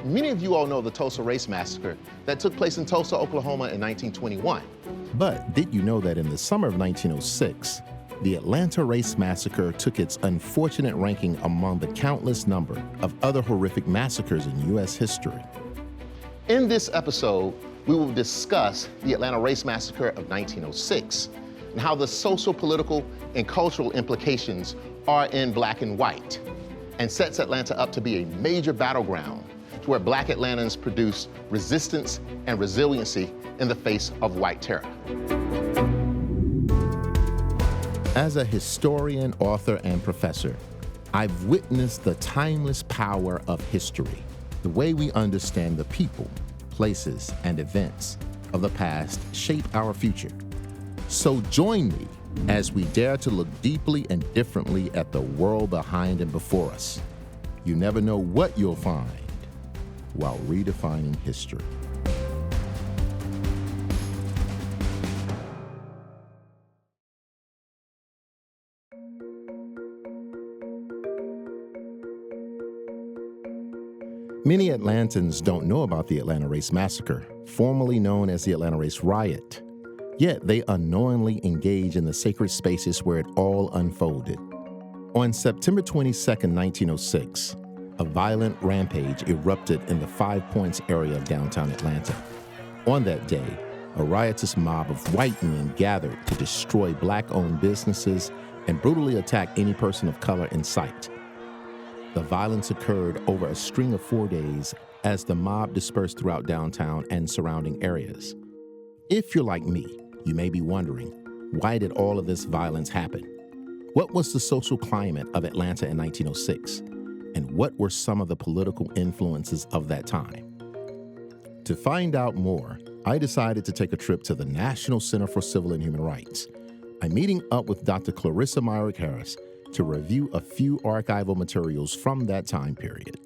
Many of you all know the Tulsa Race Massacre that took place in Tulsa, Oklahoma in 1921. But did you know that in the summer of 1906, the Atlanta Race Massacre took its unfortunate ranking among the countless number of other horrific massacres in U.S. history? In this episode, we will discuss the Atlanta Race Massacre of 1906 and how the social, political, and cultural implications are in black and white, and sets Atlanta up to be a major battleground to where black Atlantans produce resistance and resiliency in the face of white terror. As a historian, author, and professor, I've witnessed the timeless power of history, the way we understand the people, places, and events of the past shape our future. So join me as we dare to look deeply and differently at the world behind and before us. You never know what you'll find while redefining history. Many Atlantans don't know about the Atlanta Race Massacre, formerly known as the Atlanta Race Riot. Yet they unknowingly engage in the sacred spaces where it all unfolded. On September 22, 1906, a violent rampage erupted in the Five Points area of downtown Atlanta. On that day, a riotous mob of white men gathered to destroy black-owned businesses and brutally attack any person of color in sight. The violence occurred over a string of 4 days as the mob dispersed throughout downtown and surrounding areas. If you're like me, you may be wondering, why did all of this violence happen? What was the social climate of Atlanta in 1906? And what were some of the political influences of that time? To find out more, I decided to take a trip to the National Center for Civil and Human Rights. I'm meeting up with Dr. Cynthia Myrick-Harris to review a few archival materials from that time period.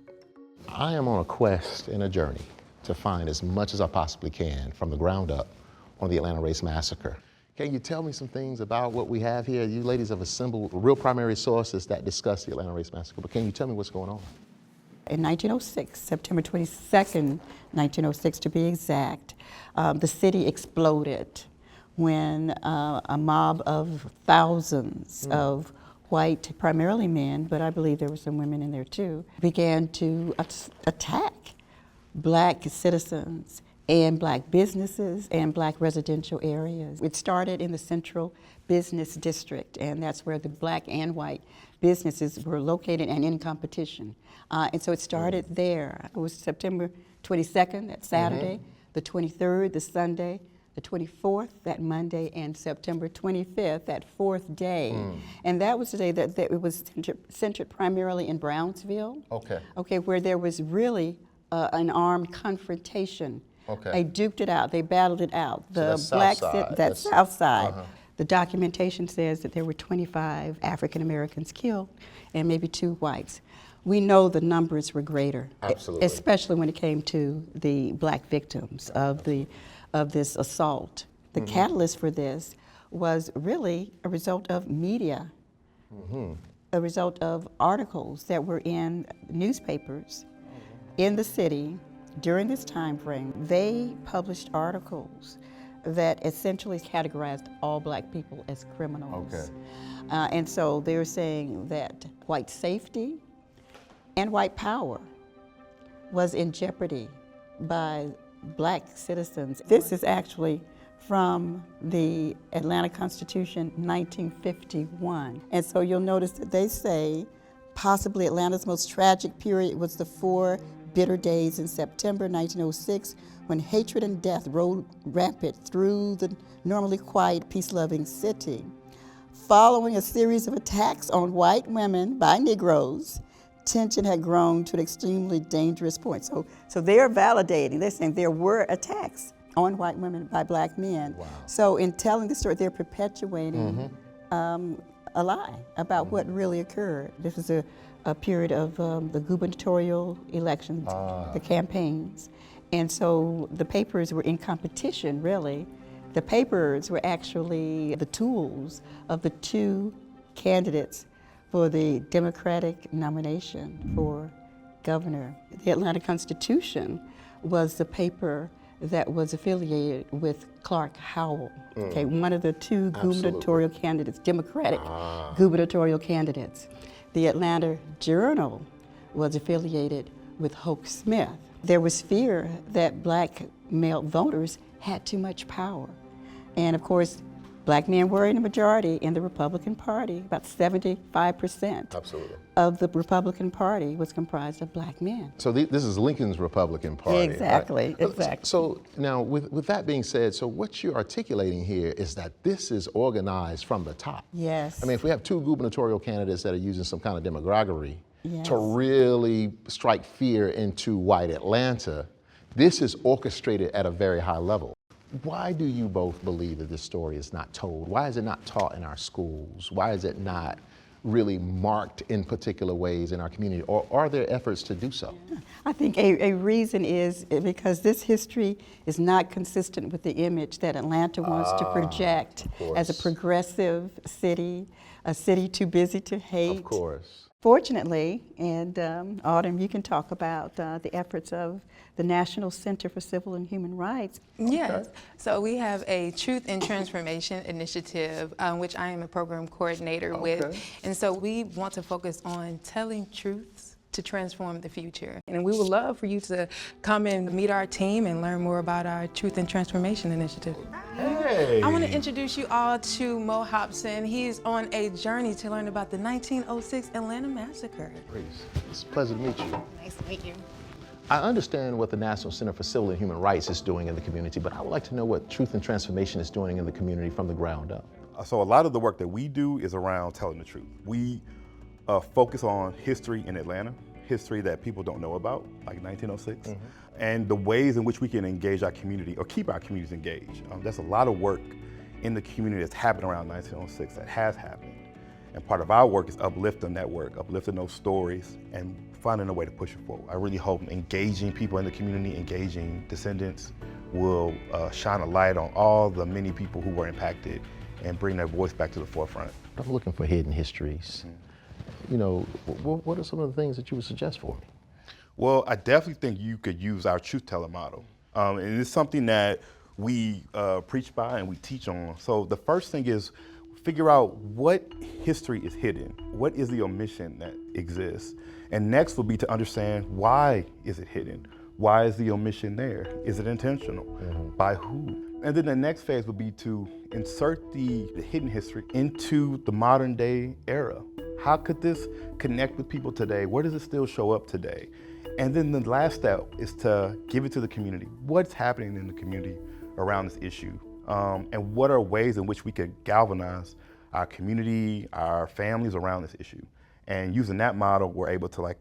I am on a quest and a journey to find as much as I possibly can from the ground up on the Atlanta Race Massacre. Can you tell me some things about what we have here? You ladies have assembled real primary sources that discuss the Atlanta Race Massacre, but can you tell me what's going on? In 1906, September 22nd, 1906 to be exact, the city exploded when a mob of thousands of white, primarily men, but I believe there were some women in there too, began to attack black citizens and black businesses and black residential areas. It started in the Central Business District, and that's where the black and white businesses were located and in competition. And so it started there. It was September 22nd, that Saturday, the 23rd, the Sunday, the 24th, that Monday, and September 25th, that fourth day. And that was the day that it was centered primarily in Brownsville. Okay, where there was really an armed confrontation. They duked it out, they battled it out. The south side. The documentation says that there were 25 African Americans killed and maybe 2 whites. We know the numbers were greater, especially when it came to the black victims of this assault. The catalyst for this was really a result of media, a result of articles that were in newspapers in the city during this time frame. They published articles that essentially categorized all black people as criminals. And so they were saying that white safety and white power was in jeopardy by black citizens. This is actually from the Atlanta Constitution, 1951. And so you'll notice that they say possibly Atlanta's most tragic period was the 4 bitter days in September 1906 when hatred and death rode rampant through the normally quiet, peace-loving city. Following a series of attacks on white women by Negroes, tension had grown to an extremely dangerous point. So they're validating, they're saying there were attacks on white women by black men. So in telling the story, they're perpetuating a lie about what really occurred. This was a period of the gubernatorial elections, the campaigns. And so the papers were in competition, really. The papers were actually the tools of the 2 candidates for the Democratic nomination for governor. The Atlanta Constitution was the paper that was affiliated with Clark Howell, okay, one of the two gubernatorial candidates, Democratic gubernatorial candidates. The Atlanta Journal was affiliated with Hoke Smith. There was fear that black male voters had too much power. And of course, black men were in the majority in the Republican Party. About 75% of the Republican Party was comprised of black men. So this is Lincoln's Republican Party. Exactly, right? exactly. So now with that being said, so what you're articulating here is that this is organized from the top. Yes. I mean, if we have two gubernatorial candidates that are using some kind of demagoguery to really strike fear into white Atlanta, this is orchestrated at a very high level. Why do you both believe that this story is not told? Why is it not taught in our schools? Why is it not really marked in particular ways in our community? Or are there efforts to do so? I think a reason is because this history is not consistent with the image that Atlanta wants to project as a progressive city, a city too busy to hate. Of course. Fortunately, and Autumn, you can talk about the efforts of the National Center for Civil and Human Rights. Yes, so we have a Truth and Transformation Initiative, which I am a program coordinator with. And so we want to focus on telling truths to transform the future. And we would love for you to come and meet our team and learn more about our Truth and Transformation Initiative. Hey. I want to introduce you all to Mo Hobson. He is on a journey to learn about the 1906 Atlanta Massacre. It's a pleasure to meet you. Nice to meet you. I understand what the National Center for Civil and Human Rights is doing in the community, but I would like to know what Truth and Transformation is doing in the community from the ground up. So a lot of the work that we do is around telling the truth. We focus on history in Atlanta, history that people don't know about, like 1906, and the ways in which we can engage our community or keep our communities engaged. There's a lot of work in the community that's happened around 1906 that has happened. And part of our work is uplifting that work, uplifting those stories, and finding a way to push it forward. I really hope engaging people in the community, engaging descendants, will shine a light on all the many people who were impacted and bring their voice back to the forefront. I'm looking for hidden histories. You know, what are some of the things that you would suggest for me? Well, I definitely think you could use our truth-telling model. And it's something that we preach by and we teach on. So the first thing is figure out what history is hidden. What is the omission that exists? And next will be to understand, why is it hidden? Why is the omission there? Is it intentional? By who? And then the next phase would be to insert the hidden history into the modern day era. How could this connect with people today? Where does it still show up today? And then the last step is to give it to the community. What's happening in the community around this issue? And what are ways in which we could galvanize our community, our families around this issue? And using that model, we're able to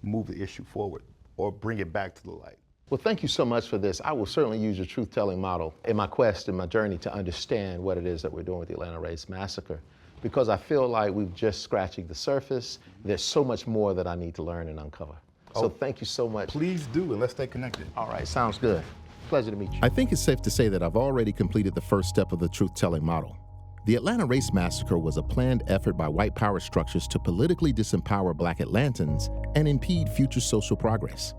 move the issue forward or bring it back to the light. Well, thank you so much for this. I will certainly use your truth-telling model in my quest, in my journey to understand what it is that we're doing with the Atlanta Race Massacre, because I feel like we've just scratching the surface. There's so much more that I need to learn and uncover. So thank you so much. Please do, and let's stay connected. All right, sounds good. Pleasure to meet you. I think it's safe to say that I've already completed the first step of the truth-telling model. The Atlanta Race Massacre was a planned effort by white power structures to politically disempower black Atlantans and impede future social progress.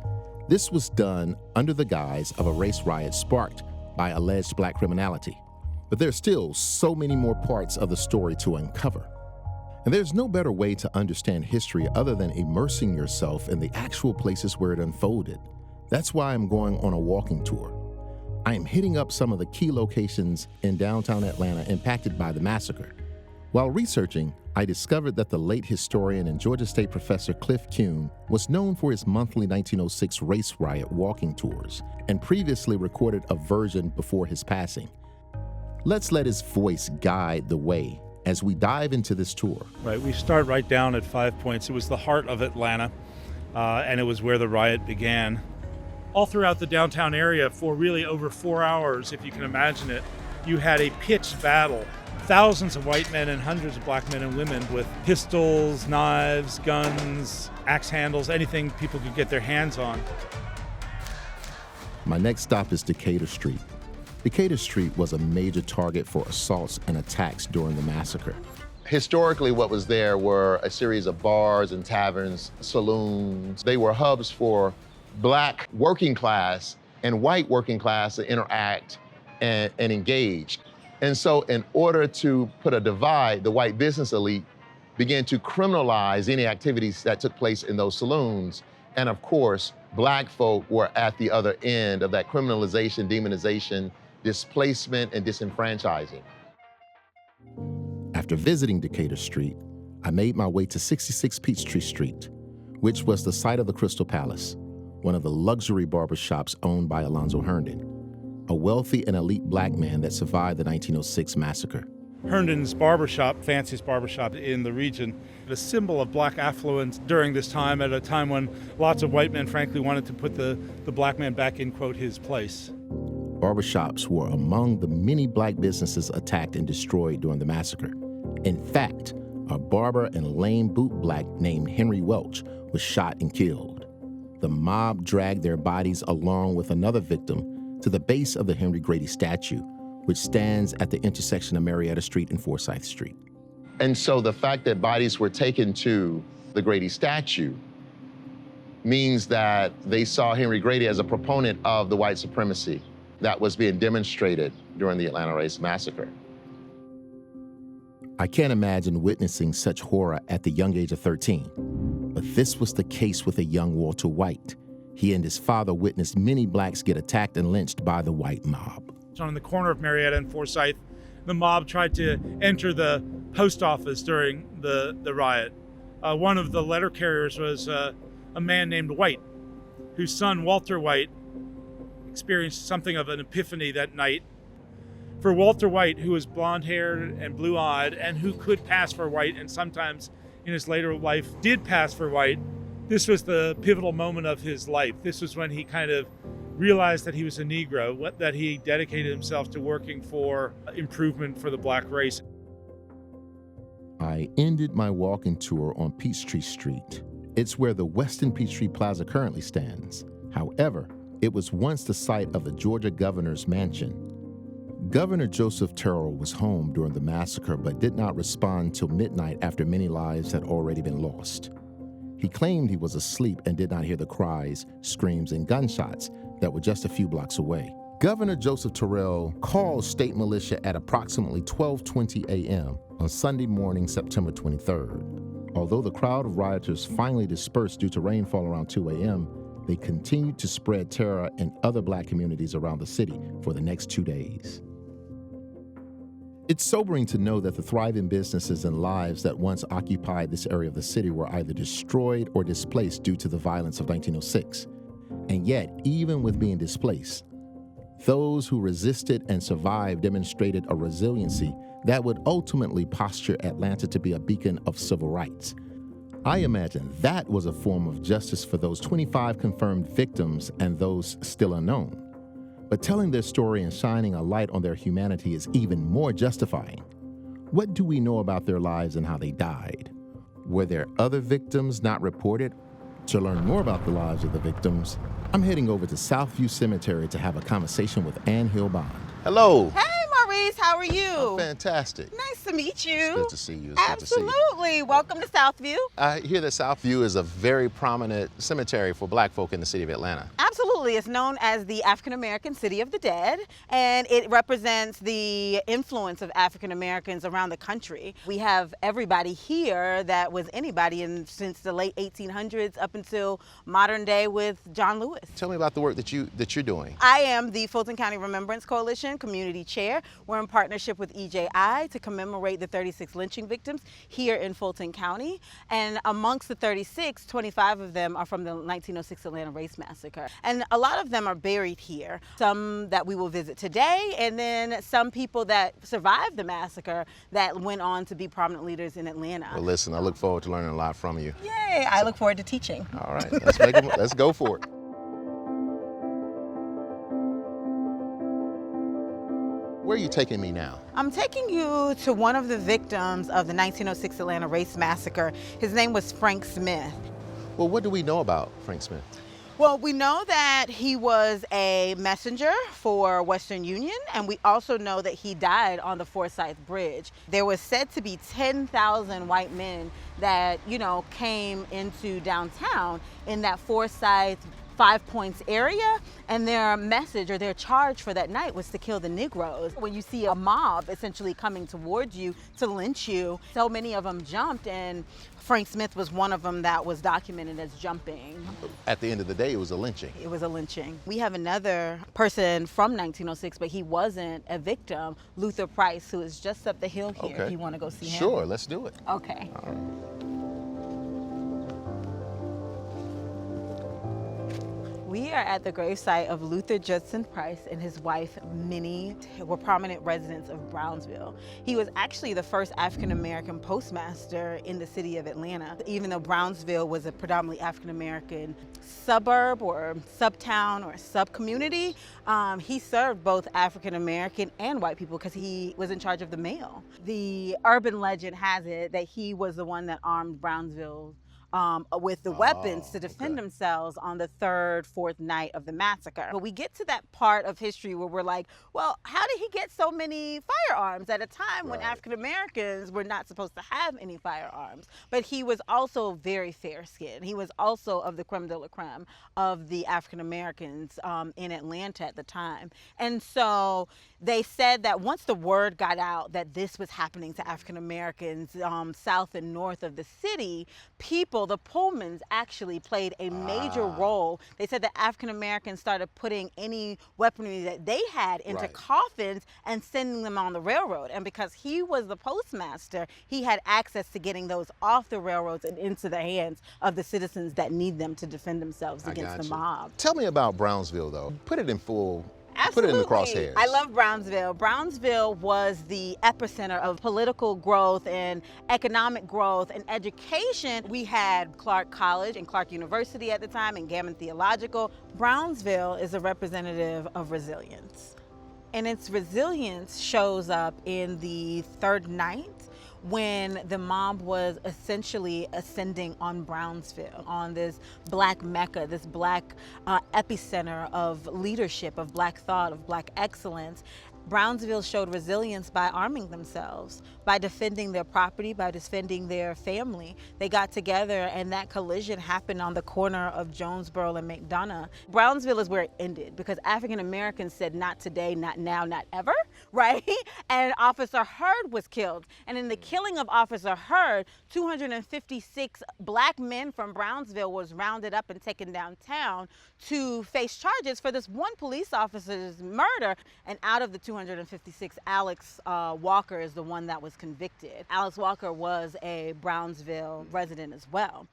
This was done under the guise of a race riot sparked by alleged black criminality. But there's still so many more parts of the story to uncover. And there's no better way to understand history other than immersing yourself in the actual places where it unfolded. That's why I'm going on a walking tour. I am hitting up some of the key locations in downtown Atlanta impacted by the massacre. While researching, I discovered that the late historian and Georgia State professor Cliff Kuhn was known for his monthly 1906 race riot walking tours and previously recorded a version before his passing. Let's let his voice guide the way as we dive into this tour. Right, we start right down at 5 Points. It was the heart of Atlanta, and it was where the riot began. All throughout the downtown area for really over 4 hours, if you can imagine it, you had a pitched battle. Thousands of white men and hundreds of black men and women with pistols, knives, guns, axe handles, anything people could get their hands on. My next stop is Decatur Street. Decatur Street was a major target for assaults and attacks during the massacre. Historically, what was there were a series of bars and taverns, saloons. They were hubs for Black working class and white working class to interact and engage. And so in order to put a divide, the white business elite began to criminalize any activities that took place in those saloons. And of course, Black folk were at the other end of that criminalization, demonization, displacement, and disenfranchising. After visiting Decatur Street, I made my way to 66 Peachtree Street, which was the site of the Crystal Palace, one of the luxury barbershops owned by Alonzo Herndon, a wealthy and elite Black man that survived the 1906 massacre. Herndon's barbershop, fanciest barbershop in the region, a symbol of Black affluence during this time, at a time when lots of white men frankly wanted to put the Black man back in, quote, his place. Barbershops were among the many Black businesses attacked and destroyed during the massacre. In fact, a barber and lame boot Black named Henry Welch was shot and killed. The mob dragged their bodies along with another victim to the base of the Henry Grady statue, which stands at the intersection of Marietta Street and Forsyth Street. And so the fact that bodies were taken to the Grady statue means that they saw Henry Grady as a proponent of the white supremacy that was being demonstrated during the Atlanta Race Massacre. I can't imagine witnessing such horror at the young age of 13, but this was the case with a young Walter White. He and his father witnessed many Blacks get attacked and lynched by the white mob. On the corner of Marietta and Forsyth, the mob tried to enter the post office during the riot. One of the letter carriers was a man named White, whose son, Walter White, experienced something of an epiphany that night. For Walter White, who was blonde-haired and blue-eyed, and who could pass for white, and sometimes in his later life did pass for white, this was the pivotal moment of his life. This was when he kind of realized that he was a Negro, that he dedicated himself to working for improvement for the Black race. I ended my walking tour on Peachtree Street. It's where the Westin Peachtree Plaza currently stands. However, it was once the site of the Georgia governor's mansion. Governor Joseph Terrell was home during the massacre but did not respond till midnight after many lives had already been lost. He claimed he was asleep and did not hear the cries, screams, and gunshots that were just a few blocks away. Governor Joseph Terrell called state militia at approximately 12:20 a.m. on Sunday morning, September 23rd. Although the crowd of rioters finally dispersed due to rainfall around 2 a.m., they continued to spread terror in other Black communities around the city for the next 2 days. It's sobering to know that the thriving businesses and lives that once occupied this area of the city were either destroyed or displaced due to the violence of 1906. And yet, even with being displaced, those who resisted and survived demonstrated a resiliency that would ultimately posture Atlanta to be a beacon of civil rights. I imagine that was a form of justice for those 25 confirmed victims and those still unknown. But telling their story and shining a light on their humanity is even more justifying. What do we know about their lives and how they died? Were there other victims not reported? To learn more about the lives of the victims, I'm heading over to Southview Cemetery to have a conversation with Ann Hill Bond. Hello. Hey, Maurice, how are you? I'm fantastic. Nice to meet you. It's good to see you. It's good to see you. Absolutely. Welcome to Southview. I hear that Southview is a very prominent cemetery for Black folk in the city of Atlanta. Absolutely. It's known as the African American City of the Dead, and it represents the influence of African Americans around the country. We have everybody here that was anybody since the late 1800s up until modern day with John Lewis. Tell me about the work that you're doing. I am the Fulton County Remembrance Coalition Community Chair. We're in partnership with EJI to commemorate the 36 lynching victims here in Fulton County. And amongst the 36, 25 of them are from the 1906 Atlanta Race Massacre. And a lot of them are buried here. Some that we will visit today, and then some people that survived the massacre that went on to be prominent leaders in Atlanta. Well, listen, I look forward to learning a lot from you. Yay, I look forward to teaching. All right, let's go for it. Where are you taking me now? I'm taking you to one of the victims of the 1906 Atlanta Race Massacre. His name was Frank Smith. Well, what do we know about Frank Smith? Well, we know that he was a messenger for Western Union, and we also know that he died on the Forsyth Bridge. There was said to be 10,000 white men that, came into downtown in that Forsyth 5 Points area, and their message or their charge for that night was to kill the Negroes. When you see a mob essentially coming towards you to lynch you, so many of them jumped, and Frank Smith was one of them that was documented as jumping. At the end of the day, it was a lynching. It was a lynching. We have another person from 1906, but he wasn't a victim, Luther Price, who is just up the hill here. Okay. If you want to go see him. Sure, let's do it. Okay. All right. We are at the gravesite of Luther Judson Price and his wife, Minnie, were prominent residents of Brownsville. He was actually the first African-American postmaster in the city of Atlanta. Even though Brownsville was a predominantly African-American suburb or subtown or sub-community, he served both African-American and white people because he was in charge of the mail. The urban legend has it that he was the one that armed Brownsville with the weapons to defend themselves on the third, fourth night of the massacre. But we get to that part of history where we're like, well, how did he get so many firearms at a time when African Americans were not supposed to have any firearms? But he was also very fair-skinned. He was also of the creme de la creme of the African Americans in Atlanta at the time. And so they said that once the word got out that this was happening to African Americans south and north of the city, the Pullmans actually played a major role. They said that African Americans started putting any weaponry that they had into coffins and sending them on the railroad. And because he was the postmaster, he had access to getting those off the railroads and into the hands of the citizens that need them to defend themselves against the mob. Tell me about Brownsville, though. Put it in full. Absolutely. Put it in the crosshairs. I love Brownsville. Brownsville was the epicenter of political growth and economic growth and education. We had Clark College and Clark University at the time and Gammon Theological. Brownsville is a representative of resilience. And its resilience shows up in the third night when the mob was essentially ascending on Brownsville, on this black mecca, this black epicenter of leadership, of black thought, of black excellence. Brownsville showed resilience by arming themselves, by defending their property, by defending their family. They got together, and that collision happened on the corner of Jonesboro and McDonough. Brownsville is where it ended because African Americans said, not today, not now, not ever, right? And Officer Hurd was killed. And in the killing of Officer Hurd, 256 black men from Brownsville was rounded up and taken downtown to face charges for this one police officer's murder. And out of the 256, Alex Walker is the one that was convicted. Alex Walker was a Brownsville resident as well.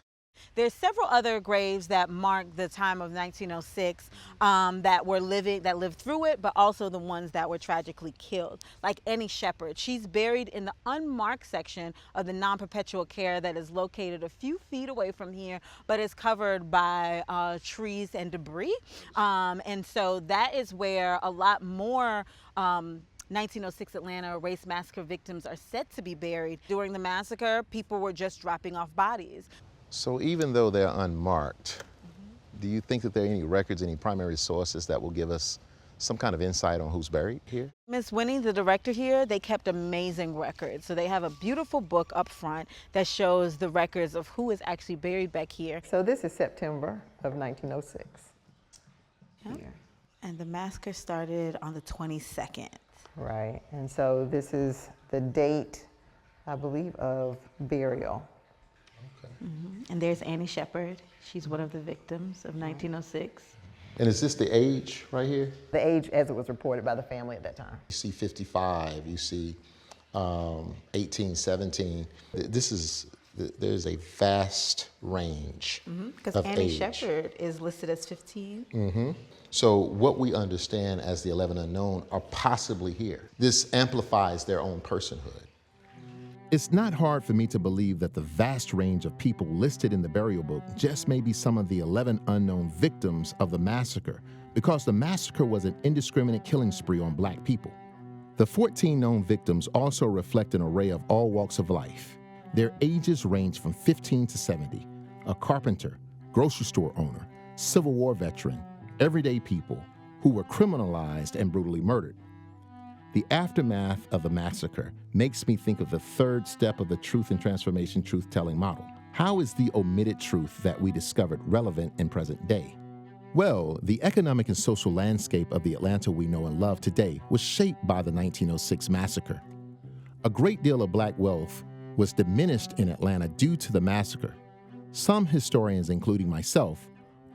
There's several other graves that mark the time of 1906 that lived through it, but also the ones that were tragically killed. Like Annie Shepherd, she's buried in the unmarked section of the non-perpetual care that is located a few feet away from here, but is covered by trees and debris. And so that is where a lot more 1906 Atlanta Race Massacre victims are said to be buried. During the massacre, people were just dropping off bodies. So even though they're unmarked, do you think that there are any records, any primary sources that will give us some kind of insight on who's buried here? Miss Winnie, the director here, they kept amazing records. So they have a beautiful book up front that shows the records of who is actually buried back here. So this is September of 1906. Yep. Here. And the massacre started on the 22nd. Right, and so this is the date, I believe, of burial. And there's Annie Shepherd. She's one of the victims of 1906. And is this the age right here? The age as it was reported by the family at that time. You see 55, you see 18, 17. There's a vast range Because of Annie age. Shepherd is listed as 15. So what we understand as the 11 unknown are possibly here. This amplifies their own personhood. It's not hard for me to believe that the vast range of people listed in the burial book just may be some of the 11 unknown victims of the massacre, because the massacre was an indiscriminate killing spree on Black people. The 14 known victims also reflect an array of all walks of life. Their ages range from 15 to 70, a carpenter, grocery store owner, Civil War veteran, everyday people who were criminalized and brutally murdered. The aftermath of the massacre makes me think of the third step of the truth and transformation truth-telling model. How is the omitted truth that we discovered relevant in present day? Well, the economic and social landscape of the Atlanta we know and love today was shaped by the 1906 massacre. A great deal of black wealth was diminished in Atlanta due to the massacre. Some historians, including myself,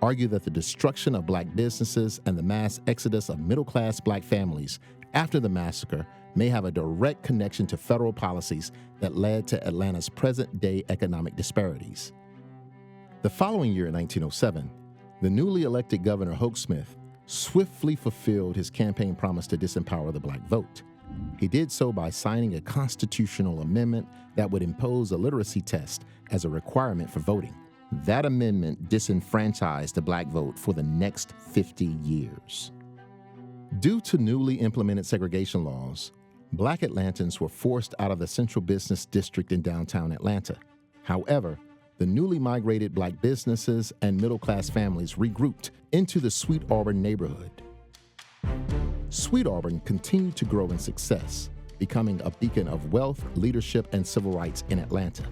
argue that the destruction of black businesses and the mass exodus of middle-class black families after the massacre may have a direct connection to federal policies that led to Atlanta's present-day economic disparities. The following year, in 1907, the newly elected Governor Hoke Smith swiftly fulfilled his campaign promise to disempower the black vote. He did so by signing a constitutional amendment that would impose a literacy test as a requirement for voting. That amendment disenfranchised the black vote for the next 50 years. Due to newly implemented segregation laws, black Atlantans were forced out of the central business district in downtown Atlanta. However, the newly migrated black businesses and middle-class families regrouped into the Sweet Auburn neighborhood. Sweet Auburn continued to grow in success, becoming a beacon of wealth, leadership, and civil rights in Atlanta.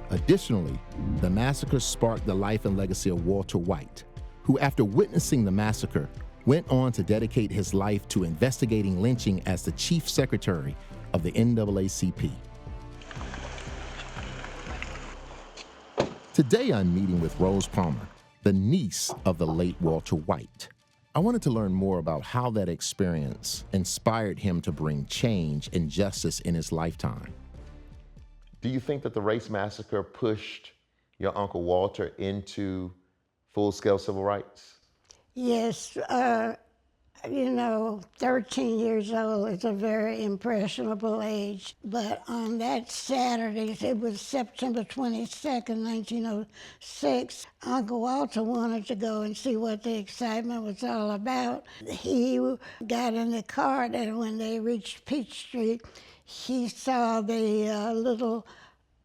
Additionally, the massacre sparked the life and legacy of Walter White, who, after witnessing the massacre, went on to dedicate his life to investigating lynching as the chief secretary of the NAACP. Today, I'm meeting with Rose Palmer, the niece of the late Walter White. I wanted to learn more about how that experience inspired him to bring change and justice in his lifetime. Do you think that the race massacre pushed your Uncle Walter into full-scale civil rights? Yes, 13 years old is a very impressionable age. But on that Saturday, it was September 22nd, 1906, Uncle Walter wanted to go and see what the excitement was all about. He got in the cart, and when they reached Peach Street, he saw the little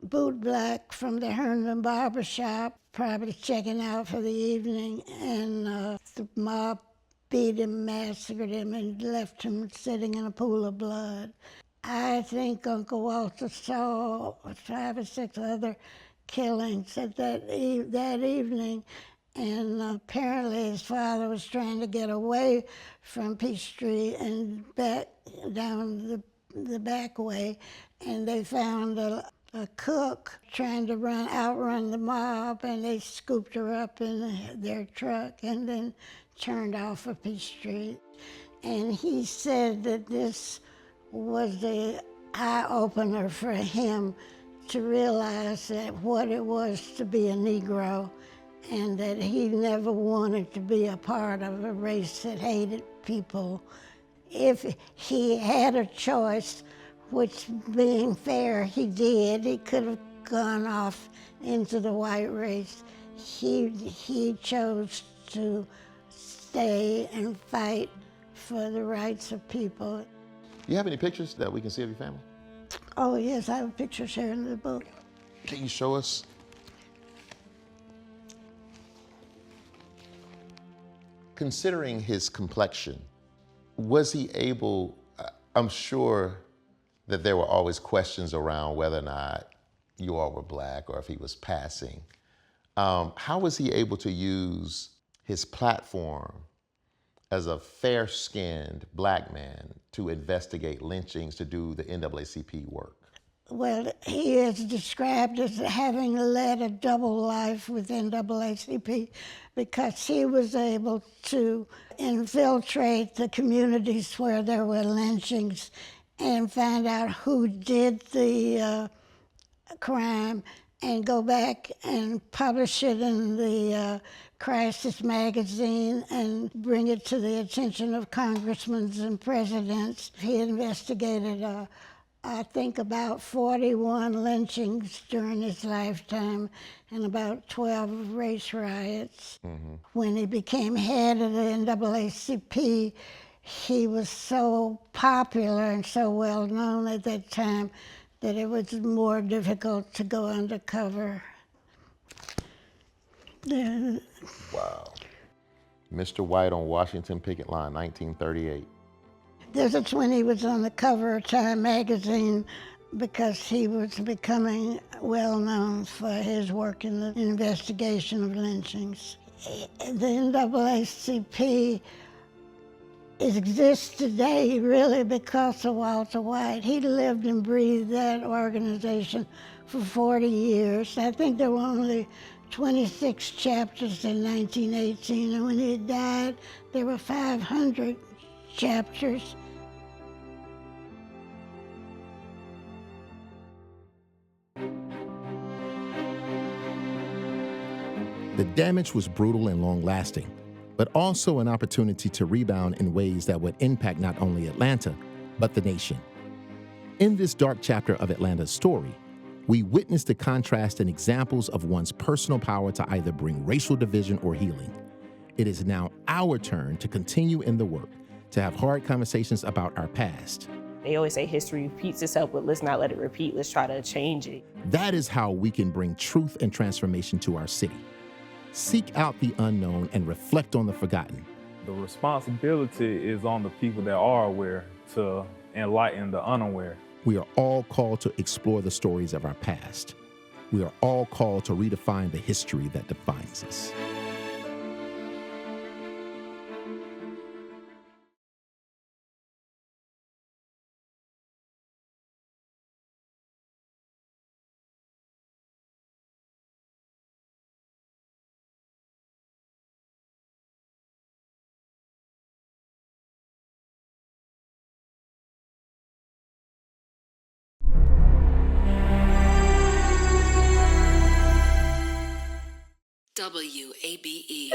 bootblack from the Herndon barber shop, probably checking out for the evening, and the mob beat him, massacred him, and left him sitting in a pool of blood. I think Uncle Walter saw 5 or 6 other killings at that evening, and apparently his father was trying to get away from Peach Street and back down the back way, and they found a cook trying to outrun the mob, and they scooped her up in their truck and then turned off of Peach Street. And he said that this was the eye-opener for him to realize that what it was to be a Negro, and that he never wanted to be a part of a race that hated people. If he had a choice, which, being fair, he did, he could have gone off into the white race. He chose to stay and fight for the rights of people. Do you have any pictures that we can see of your family? Oh yes, I have pictures here in the book. Can you show us? Considering his complexion, was he able, I'm sure that there were always questions around whether or not you all were black or if he was passing. How was he able to use his platform as a fair-skinned black man to investigate lynchings, to do the NAACP work? Well, he is described as having led a double life with NAACP because he was able to infiltrate the communities where there were lynchings and find out who did the crime and go back and publish it in the Crisis magazine and bring it to the attention of congressmen and presidents. He investigated, I think, about 41 lynchings during his lifetime and about 12 race riots. Mm-hmm. When he became head of the NAACP, he was so popular and so well known at that time that it was more difficult to go undercover. There- Wow. Mr. White on Washington picket line, 1938. There's when he was on the cover of Time magazine because he was becoming well known for his work in the investigation of lynchings. The NAACP exists today really because of Walter White. He lived and breathed that organization for 40 years. I think there were only 26 chapters in 1918, and when he died, there were 500 chapters. The damage was brutal and long-lasting, but also an opportunity to rebound in ways that would impact not only Atlanta, but the nation. In this dark chapter of Atlanta's story, we witness the contrast and examples of one's personal power to either bring racial division or healing. It is now our turn to continue in the work, to have hard conversations about our past. They always say history repeats itself, but let's not let it repeat. Let's try to change it. That is how we can bring truth and transformation to our city. Seek out the unknown and reflect on the forgotten. The responsibility is on the people that are aware to enlighten the unaware. We are all called to explore the stories of our past. We are all called to redefine the history that defines us. WABE.